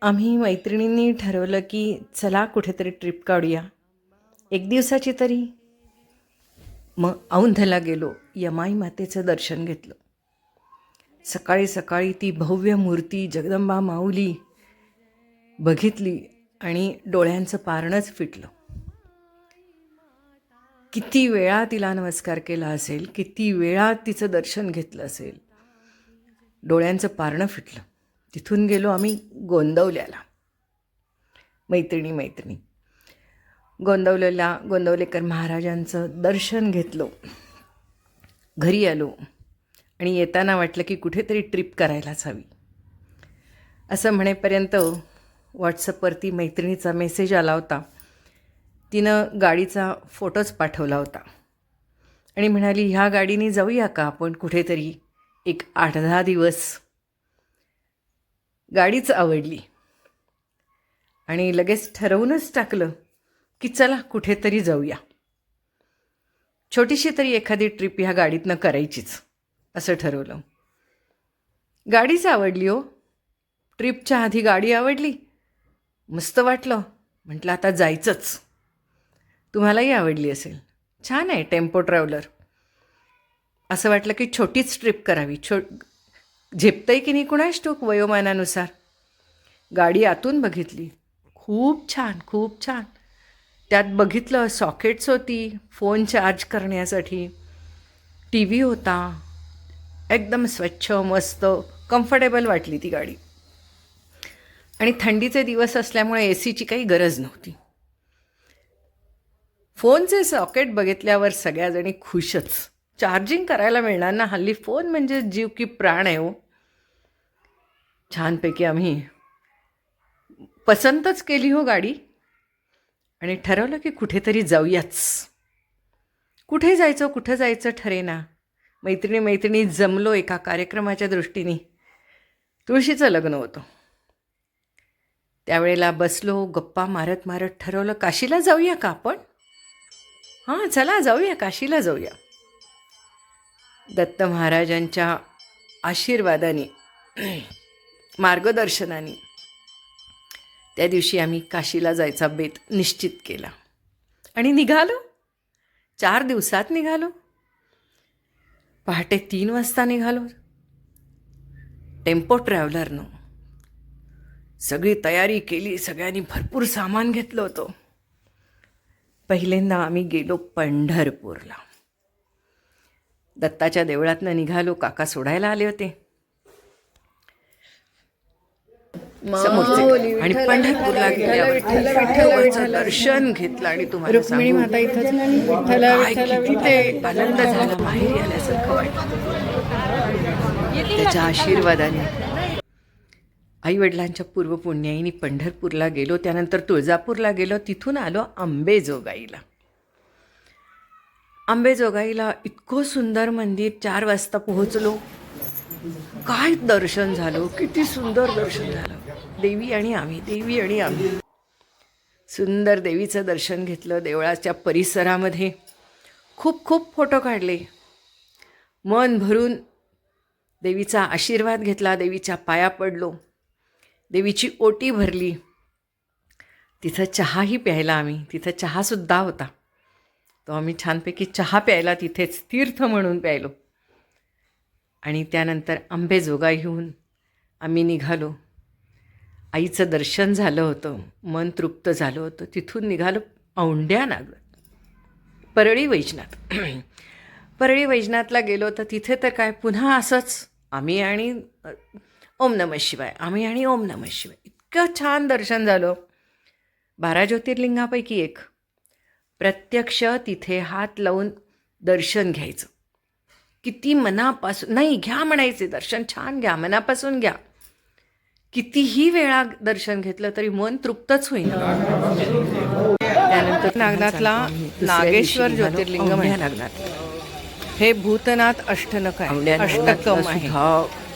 आम्ही मैत्रिणींनी ठरवलं की चला कुठेतरी ट्रिप काढूया, एक दिवसाची तरी. मग औंधला गेलो, यमाई मातेचं दर्शन घेतलं. सकाळी सकाळी ती भव्य मूर्ती जगदंबा माऊली बघितली आणि डोळ्यांचं पारणंच फिटलं. किती वेळा तिला नमस्कार केला असेल, किती वेळा तिचं दर्शन घेतलं असेल, डोळ्यांचं पारणं फिटलं. तिथून गेलो आम्ही गोंदवल्याला, मैत्रिणी गोंदवलेकर महाराजांचं दर्शन घेतलं. घरी आलो आणि येताना वाटलं की कुठेतरी ट्रिप करायलाच हवी. असं म्हणेपर्यंत व्हॉट्सअपवरती मैत्रिणीचा मेसेज आला होता. तिनं गाडीचा फोटोच पाठवला होता आणि म्हणाली, ह्या गाडीने जाऊया का आपण कुठेतरी एक 8-10 दिवस. गाडीच आवडली आणि लगेच ठरवूनच टाकलं की चला कुठेतरी जाऊया. छोटीशी तरी एखादी ट्रिप ह्या गाडीतनं करायचीच असं ठरवलं. गाडीच आवडली हो. ट्रिपच्या आधी गाडी आवडली, मस्त वाटलं. म्हटलं आता जायचंच. तुम्हालाही आवडली असेल. छान आहे टेम्पो ट्रॅव्हलर. असं वाटलं की छोटीच ट्रिप करावी. झेपतंय की नाही कुणास ठाऊक वयोमानानुसार. गाडी आतून बघितली, खूप छान खूप छान. त्यात बघितलं सॉकेट्स होती फोन चार्ज करण्यासाठी, टी व्ही होता. एकदम स्वच्छ मस्त कम्फर्टेबल वाटली ती गाडी. आणि थंडीचे दिवस असल्यामुळे ए सीची काही गरज नव्हती. फोनचे सॉकेट बघितल्यावर सगळ्याजणी खुशच. चार्जिंग करायला मिळणार ना, हल्ली फोन म्हणजे जीव की प्राण आहे हो. छानपैकी आम्ही पसंतच केली हो गाडी आणि ठरवलं की कुठेतरी जाऊयाच. कुठे जायचं ठरेना. मैत्रिणी जमलो एका कार्यक्रमाच्या दृष्टीने. तुळशीचं लग्न होतं. त्यावेळेला बसलो, गप्पा मारत ठरवलं काशीला जाऊया का आपण. हां चला जाऊया, काशीला जाऊया. दत्त महाराजांच्या आशीर्वादाने मार्गदर्शनाने त्या दिवशी आम्ही काशीला जायचा बेत निश्चित केला आणि निघालो. 4 दिवसात निघालो. पहाटे 3 वाजता निघालो टेम्पो ट्रॅव्हलरनं. सगळी तयारी केली, सगळ्यांनी भरपूर सामान घेतलं होतं. पहिल्यांदा आम्ही गेलो पंढरपूरला. दत्ताच्या देवळातनं निघालो. काका सोडायला आले होते समोरचे. आणि पंढरपूरला गेल्यावर विठ्ठलाचं दर्शन घेतलं आणि तुम्हाला सांगू काय किती ते आनंद झाला, माहेरी आल्यासारखं वाटलं. त्याच्या आशीर्वादाने आईवडिलांच्या पूर्वपुण्याईनी पंढरपूरला गेलो. त्यानंतर तुळजापूरला गेलो. तिथून आलो अंबेजोगाईला. अंबेजोगाईला इतकं सुंदर मंदिर. 4 वाजता पोहोचलो. काय दर्शन झालं, किती सुंदर दर्शन झालं. देवी आणि आम्ही सुंदर देवीचं दर्शन घेतलं. देवळाच्या परिसरामध्ये खूप फोटो काढले. मन भरून देवीचा आशीर्वाद घेतला. देवीच्या पाया पडलो. देवीची ओटी भरली. तिथं चहाही प्यायला आम्ही. तिथं चहासुद्धा होता. तो आम्ही छानपैकी चहा प्यायला तिथेच तीर्थ म्हणून प्यायलो. आणि त्यानंतर अंबेजोगाईहून आम्ही निघालो. आईचं दर्शन झालं होतं, मन तृप्त झालं होतं. तिथून निघालो औंढ्या नागनाथ, परळी वैजनाथला गेलो. तर तिथे तर काय पुन्हा असंच आम्ही आणि ओम नमः शिवाय. इतकं छान दर्शन झालं. 12 ज्योतिर्लिंगापैकी एक. प्रत्यक्ष तिथे हात लावून दर्शन घ्यायचं. किती मनापासून नाही घ्या म्हणायचे, दर्शन छान घ्या, मनापासून घ्या. कितीही वेळा दर्शन घेतलं तरी मन तृप्तच होईल. त्यानंतर नागनाथला नागेश्वर ज्योतिर्लिंग नागनाथ हे भूतनाथ अष्टनक आहे, अष्टकम आहे.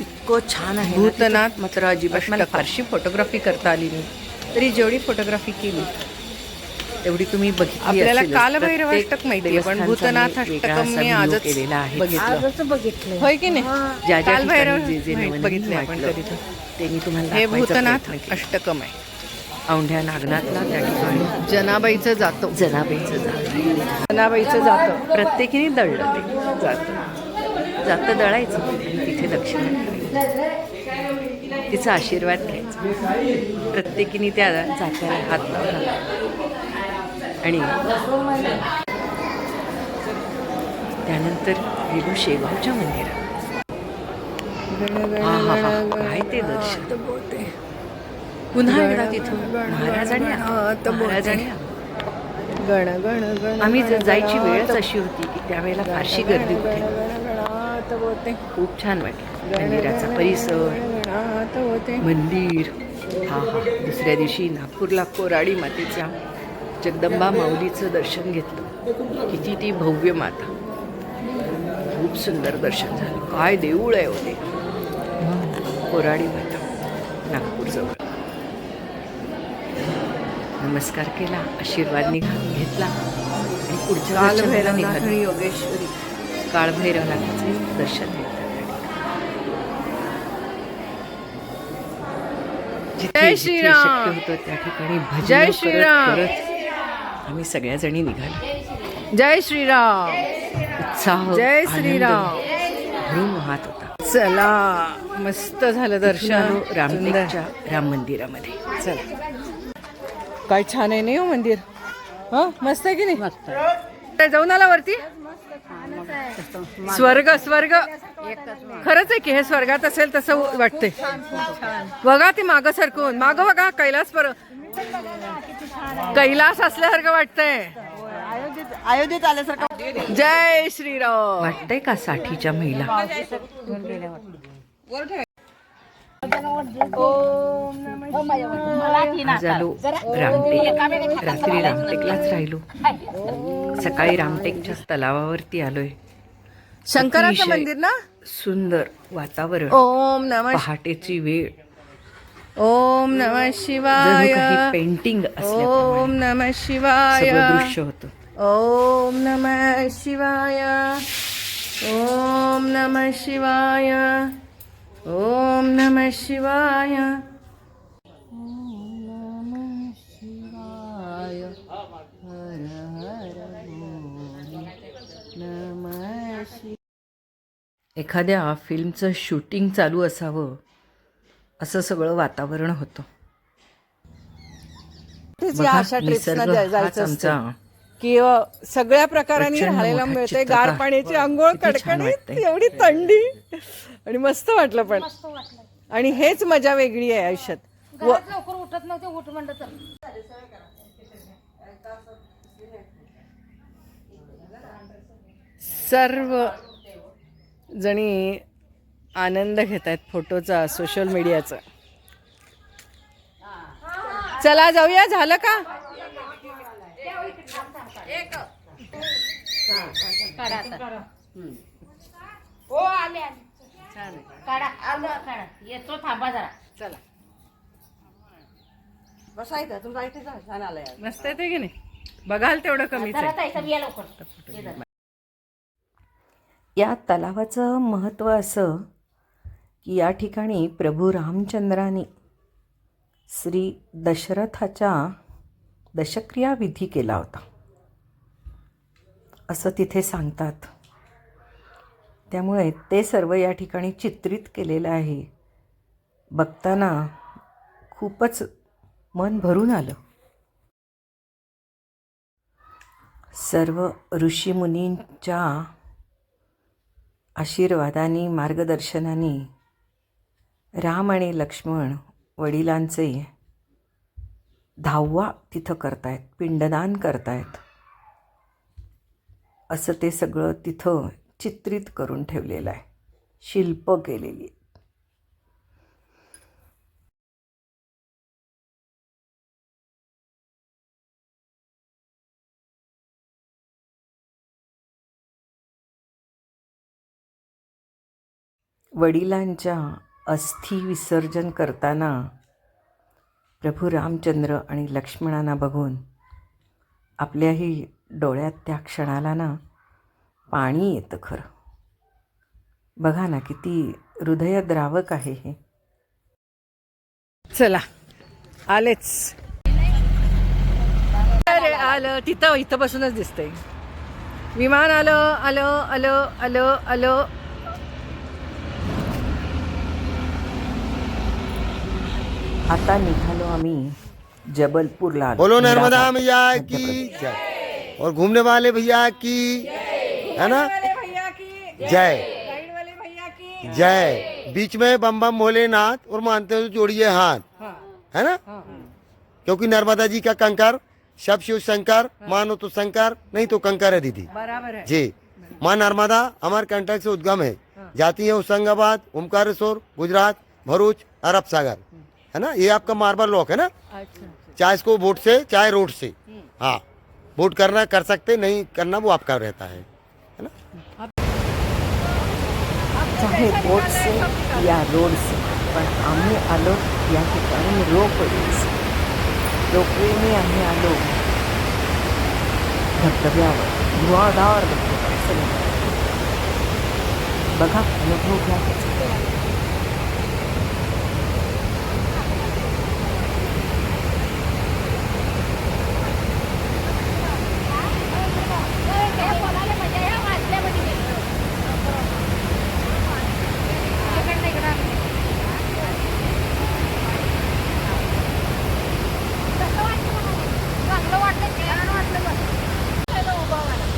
इतकं छान आहे भूतनाथ. मात्र अजिबात मला फारशी फोटोग्राफी करता आली नाही, तरी जेवढी फोटोग्राफी केली तेवढी तुम्ही बघितली आपल्याला असेलच. कालभैरवाष्टक प्रत्येक माहितीये, पण देवस्थानचा भूतनाथ मी वेगळा अष्टकम असा मी व्हिडिओ आजच केलेला आहे. बघितलं होय की नाही? ज्या ज्या कालभैरव ठिकाणी जे माहित- नवनवीन बघितलंय आपण वाटलं, कधी तर. ते मी तुम्हाला हे दाखवायचा भूतनाथ प्रयत्न केला. अष्टकम आहे. औंढ्या नागनाथला त्या ठिकाणी जनाबाईचं जातं, जनाबाईचं जातं. जनाबाईचं जातं. प्रत्येकीने दळलं ते जातं दळायचं आणि तिथे दक्षिणा करायची. तिचा आशीर्वाद घ्यायचा. प्रत्येकीने त्या जात्याला हात लावला आणि त्यानंतर गेलो शेगावच्या मंदिरात. काय ते दर्शन. पुन्हा एकदा तिथं महाराजांनी गण गण गण आम्ही जायची वेळच अशी होती की त्यावेळेला फारशी गर्दी होती. खूप छान वाटलं. मंदिराचा परिसर, मंदिर. दुसऱ्या दिवशी नागपूरला कोराडी मातेच्या जगदंबा माऊलीचं दर्शन घेतलं. किती ती भव्य माता. खूप सुंदर दर्शन झालं. काय देऊळ आहे होते कोराडी माता नागपूरजवळ. नमस्कार केला, आशीर्वाद घेतला आणि पुढच्या कालभैरवनाथ आणि योगेश्वरी. काळभैरवनाथाचे दर्शन घेतलं. जय जिथे श्रीराम. शक्य होतं त्या ठिकाणी भजन जय करत श्रीराम. करत आम्ही सगळ्याजणी निघालो. जय श्रीराम. उत्साह, जय आनंद श्रीराम. भरून वाहत होता. चला, मस्त झालं दर्शन. रामटेकच्या राम मंदिरामध्ये. चला, काय छान आहे नाही हो मंदिर. मस्त आहे की नाही? काय जाऊन आला वरती? स्वर्ग स्वर्ग खरंच आहे की हे स्वर्गात असेल तसं वाटते. बघा ती मागं सरकून, मागं बघा कैलास कैलास असल्यासारखं वाटतंय. अयोध्येत आल्यासारखं. जय श्रीराम. वाटतंय का साठीच्या महिला. आज आलो रामटेक. रात्री रामटेकलाच राहिलो. सकाळी रामटेकच्या तलावावरती आलोय. शंकराचं अतिशय मंदिर ना. सुंदर वातावरण. ओम नमः. पहाटेची वेळ. ओम नमः जणू शिवाय. काही पेंटिंग ओम असल्याप्रमाणे नमः शिवाय. सगळं दृश्य होतं. ओम नमः शिवाय. ओम नमः शिवाय. ओम नमः शिवाय. एखाद्या फिल्मचं शूटिंग चालू असावं असं सगळं वातावरण होतं. बघा, अशा ट्रिप्सना निसर्ग जायचं हाच असतं आमचा की सगळ्या प्रकारांनी प्रचंड राहायला मोठा मिळते. चित्रकार. गार पाण्याची आंघोळ, किती छान कडकडीत, वाटतंय. एवढी थंडी आणि मस्त वाटलं. पण आणि हेच मजा वेगळी आहे आयुष्यात. लवकर उठत नव्हते, उठ म्हणलं तर. सर्व जणी आनंद घेत आहेत फोटोचा, सोशल मीडियाचा. चला जाऊया. झालं का? हो आले काढा, आलं काढा. येतो, थांबा जरा. चला, बसायचं तुमचा इथे छान आलंय. मस्त येते की नाही? बघाल तेवढं कमीच आहे. जरा ताई, या लवकर. या तलावाचं महत्त्व असं की या ठिकाणी प्रभू रामचंद्राने श्री दशरथाच्या दशक्रिया विधी केला होता असं तिथे सांगतात. त्यामुळे ते सर्व या ठिकाणी चित्रित केलेलं आहे. बघताना खूपच मन भरून आलं. सर्व ऋषीमुनींच्या आशीर्वादाने, मार्गदर्शनाने राम आणि लक्ष्मण वडिलांचे 10वा तिथं करतायत, पिंडदान करतायत. असं ते सगळं तिथं चित्रित करून ठेवलेलं आहे, शिल्प केलेली. वडिलांच्या अस्थि विसर्जन करताना प्रभू रामचंद्र आणि लक्ष्मणांना बघून आपल्याही डोळ्यात त्या क्षणाला ना पाणी येतं खरं. बघा ना किती हृदयद्रावक आहे हे. चला आलेच. अरे आलं, तिथं इथं बसूनच दिसतंय विमान. आलं आलं आलं आलं आलं. आता निघालो आम्ही जबलपूरला. बोलो नर्मदा मैया की जय. और घूमने वाले भैया की, है ना, भैया की जय गाइड वाले भैया की जय. बीच में बम बम भोलेनाथ और मानते हो जोड़िए हाथ, है ना, क्योंकि नर्मदा जी का कंकर सब शिव शंकर. मानो तो शंकर, नहीं तो कंकर है दीदी बराबर है. जी. माँ नर्मदा अमरकंटक से उद्गम है, जाती है होशंगाबाद, ओमकारेश्वर, गुजरात, भरूच, अरब सागर, है ना. ये आपका मार्बल रॉक है ना. अच्छा. चाहे इसको बोट से चाहे रोड से, हाँ, बोट करना कर सकते, नहीं करना वो आपका रहता है ना. चाहे बोट से या रोड से, पण आम्ही आलो या ठिकाणी रोपवेने. रोपवेने आम्ही आलो धबधब्यावर, धुवाधार धबधबा. चला बघा, अनुभव घ्या त्याचा.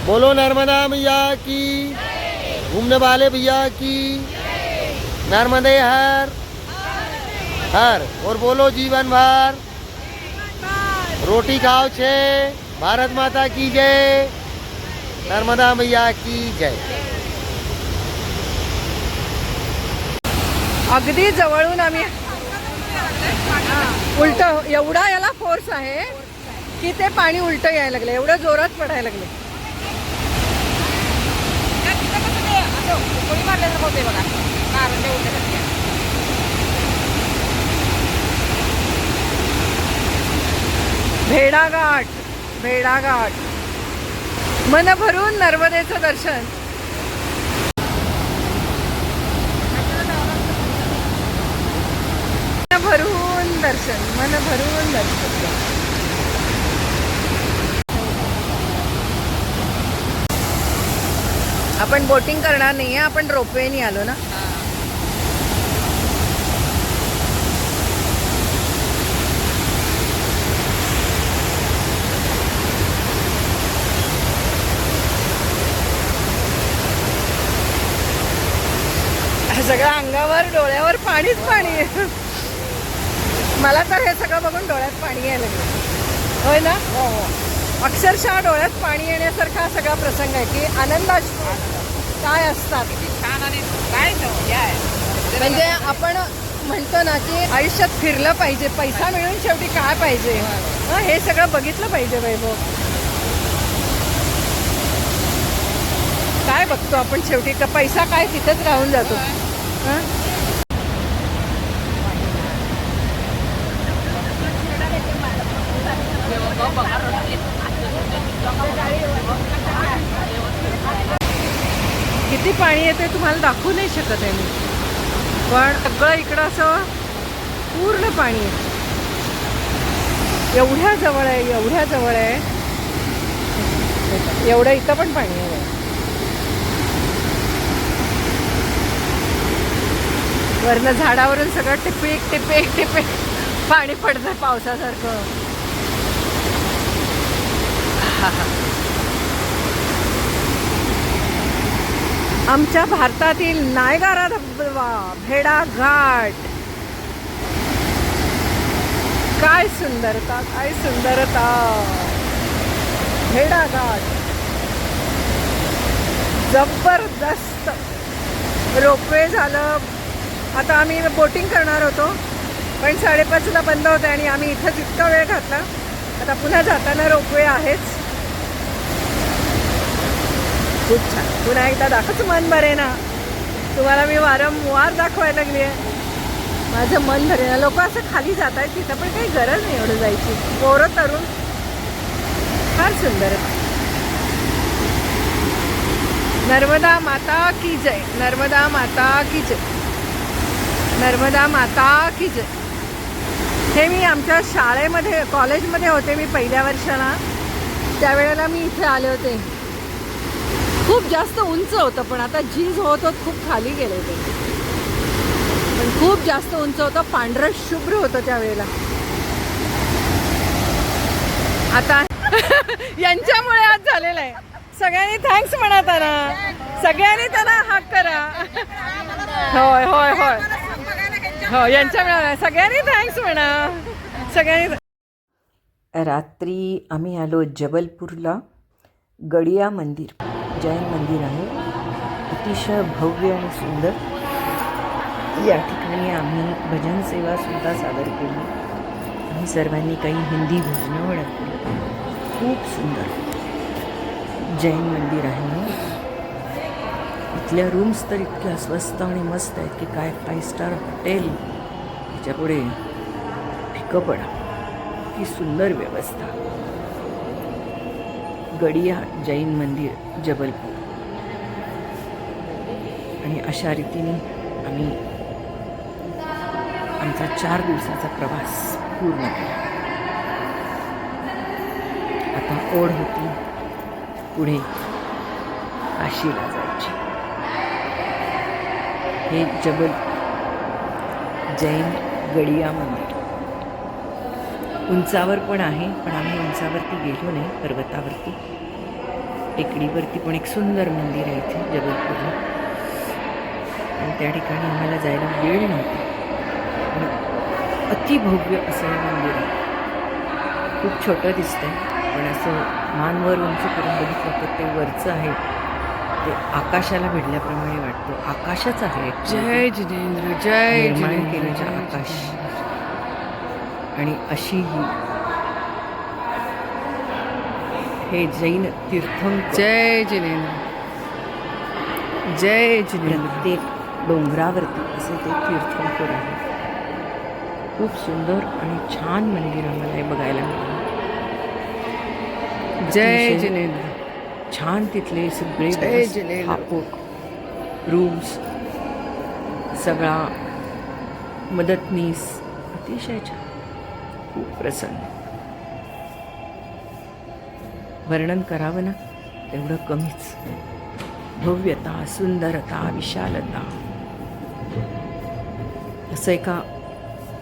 बोलो नर्मदा मैया की, घूमने वाले भैया की, नर्मदे हर हर. और बोलो जीवन भर रोटी खाओ छे. भारत माता की जय. नर्मदा मैया की जय. अगदी जवळून आम्ही उलट, एवढा याला फोर्स आहे की ते पाणी उलट यायला लागले, एवढं जोरात पडायला लागले. भेडाघाट, भेडाघाट. मन भरून नर्मदेचं दर्शन. मन भरून दर्शन, मन भरून दर्शन. आपण बोटिंग करणार नाहीये, आपण रोपवेने आलो ना. सगळं अंगावर डोळ्यावर पाणीच पाणी आहे. मला तर हे सगळं बघून डोळ्यात पाणी यायला लागलं. होय ना. अक्षरशः डोळ्यात पाणी येण्यासारखा हा सगळा प्रसंग आहे की आनंदाश्रू काय असतात. म्हणजे आपण म्हणतो ना की आयुष्यात फिरलं पाहिजे, पैसा मिळून शेवटी काय पाहिजे, हे सगळं बघितलं पाहिजे. वैभव, काय बघतो आपण शेवटी, का पैसा काय तिथेच राहून जातो. किती पाणी येते तुम्हाला दाखवू नाही शकत आहे मी, पण सगळं इकडं असं पूर्ण पाणी आहे. एवढ्या जवळ आहे, एवढ्या जवळ आहे, एवढं इथं पण पाणी आहे. वरनं झाडावरून सगळं टिपीक टिपीक टिपीक पाणी पडतं पावसासारखं. आमच्या भारतातील नायगारा धबधबा, भेडाघाट. काय सुंदरता, काय सुंदरता. भेडाघाट जबरदस्त. रोपवे झालं. आता आम्ही बोटिंग करणार होतो, पण 5:30ला बंद होते आणि आम्ही इथंच इतका वेळ घातला. आता पुन्हा जाताना रोपवे आहेच. खूप छान. पुन्हा एकदा दाखवच, मन भरे ना. तुम्हाला मी वारंवार दाखवायला लागली आहे. माझं मन भरे ना. लोक असं खाली जात आहेत, तिथं पण काही गरज नाही एवढं जायची. पोरं तरुण फार सुंदर आहे. नर्मदा माता की जय, नर्मदा माता की जय, नर्मदा माता की जय. हे मी आमच्या शाळेमध्ये कॉलेजमध्ये होते मी पहिल्या वर्षाला, त्यावेळेला मी इथे आले होते. खूप जास्त उंच होतं, पण आता झीज होत होत खूप खाली गेले होते. पण खूप जास्त उंच होतं, पांढरं शुभ्र होतं त्यावेळेला. आता यांच्यामुळे आज झालेलं आहे. सगळ्यांनी थँक्स म्हणा त्यांना, सगळ्यांनी त्यांना हाक करा. होय होय होय हो, यांच्यामुळे सगळ्यांनी थँक्स म्हणा, सगळ्यांनी. रात्री आम्ही आलो जबलपूरला. गडिया मंदिर जैन मंदिर आहे, अतिशय भव्य आणि सुंदर. या ठिकाणी आम्ही भजन सेवासुद्धा सादर केली. आम्ही सर्वांनी काही हिंदी भजनं ओळखली. खूप सुंदर जैन मंदिर आहे. इथल्या रूम्स तर इतक्या स्वस्त आणि मस्त आहेत की काय 5 स्टार हॉटेल त्याच्यापुढे फिकं पडा. ही सुंदर व्यवस्था. गडिया जैन मंदिर जबलपूर. आणि अशा रीतीने आम्ही आमचा 4 दिवसाचा प्रवास पूर्ण केला. आता ओढ होती पुढे काशीला जायची. हे जबल जैन गडिया मंदिर उंचावर पण आहे, पण आम्ही उंचावरती गेलो नाही, पर्वतावरती टेकडीवरती पण एक सुंदर मंदिर आहे इथे जबलपूरला. आणि त्या ठिकाणी आम्हाला जायला वेळ नव्हता. पण अतिभव्य असं हे मंदिर आहे. खूप छोटं दिसतंय, पण असं मानवर उंच करून बघितलं तर ते वरचं आहे ते आकाशाला भिडल्याप्रमाणे वाटतं. आकाशच आहे. जय जिनेंद्र, जय निर्माण केलेलं आकाश. आणि अशी ही हे जैन तीर्थंकर. जय जिनेंद्र, जय जिनेंद्र. प्रत्येक डोंगरावरती असे ते तीर्थंकर आहे. खूप सुंदर आणि छान मंदिर आम्हाला हे बघायला मिळालं. जय अतिशय जिनेंद्र. छान तिथले सगळे जय जिनेंद्र. हापूक रूम्स, सगळा मदतनीस, अतिशय छान. खूप प्रसन्न. वर्णन करावं ना तेवढं कमीच. भव्यता, सुंदरता, विशालता, असं एका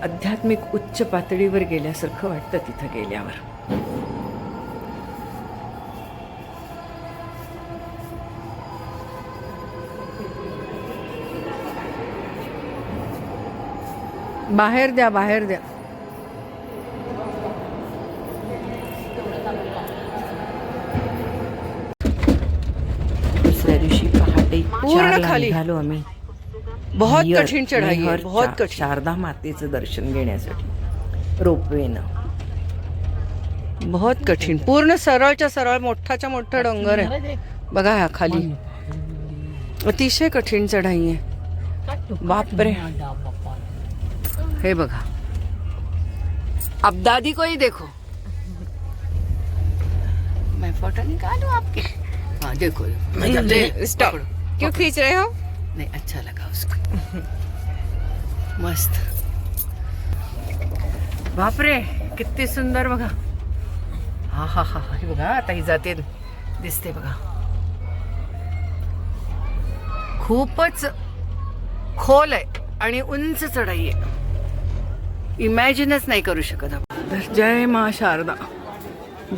आध्यात्मिक उच्च पातळीवर गेल्यासारखं वाटतं तिथं गेल्यावर. बाहेर द्या, बाहेर द्या. दुसऱ्या दिवशी पहाटे पूर्ण 4 ला खाली. निघालो आम्ही. बहुत नियर- कठीण चढाई आहे, नियर बहुत चा- कठीण. शारदा मातेचं दर्शन घेण्यासाठी रोपवेनं. बहुत कठीण. पूर्ण सरळच्या सरळ मोठाच्या मोठा डोंगर आहे. बघा हा खाली अतिशय कठीण चढाई आहे. बापरे. हे बघा, अब दादी को ही देखो. मैं फोटो निकालूं आपके? हाँ देखो. स्टॉप. क्यों खींच रहे हो? नहीं, अच्छा लगा उसको. मस्त. बापरे, किती सुंदर बघा. हा हा हा, हे बघा आता ही जाते दिसते बघा. खूपच खोल आहे आणि उंच चढाई आहे. इमॅजिनच नाही करू शकत आपण. जय मा शारदा,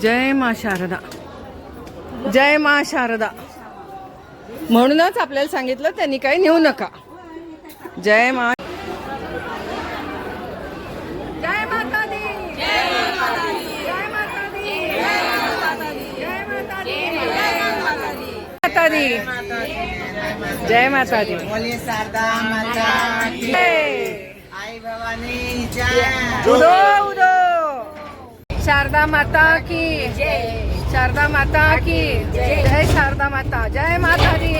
जय मा शारदा, जय मा शारदा. म्हणूनच आपल्याला सांगितलं त्यांनी काही नेऊ नका. जय मा, जय माता दी, जय माता दी, जय माता दी, जय माता दी, जय माता दी, जय माता दी. बोलिए शारदा माता की आई भवानी जय. उदो उदो. शारदा माता की जय, शारदा माता की जय, शारदा माता, जय माता दी,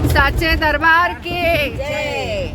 साचे दरबार की जय.